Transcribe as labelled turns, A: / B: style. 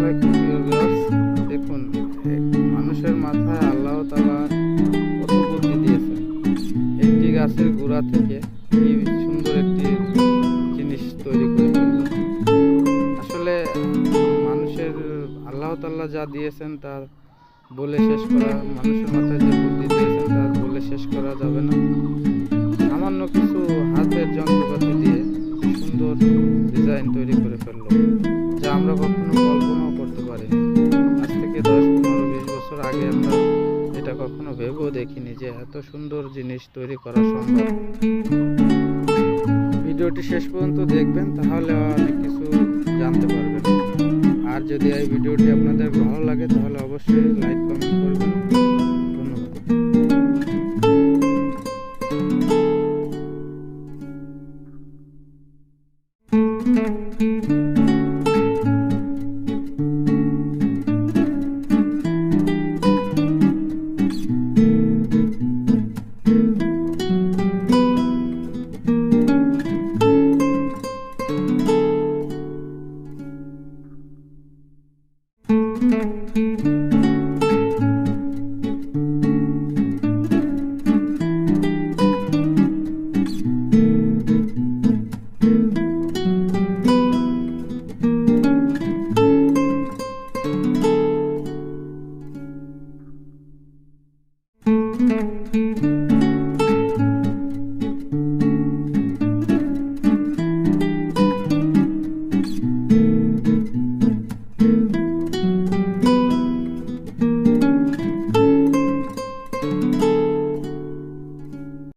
A: আলাইকুম ভিউয়ার্স। দেখুন, মানুষের মাথায় আল্লাহ তাআলা কত বুদ্ধি দিয়েছেন। একটি গাছের গোড়া থেকে কি সুন্দর একটি জিনিস তৈরি করে ফেলল। আসলে মানুষের আল্লাহ তাআলা যা দিয়েছেন তার বলে শেষ করা, মানুষের মাথায় যে বুদ্ধি দিয়েছেন তার বলে শেষ করা যাবে না। সামান্য কিছু হাতের যন্ত্রপাতি দিয়ে সুন্দর ডিজাইন তৈরি করে ফেললো, যা আমরা কখনো কল্পনাও করতে পারিনি। আজ থেকে 10, 15, 20 বছর আগে আমরা এটা কখনো ভেবেও দেখিনি যে এত সুন্দর জিনিস তৈরি করা সম্ভব। ভিডিওটি শেষ পর্যন্ত দেখবেন, তাহলে অনেক কিছু জানতে পারবেন। আর যদি এই ভিডিওটি আপনাদের ভালো লাগে তাহলে অবশ্যই লাইক কমেন্ট করবেন।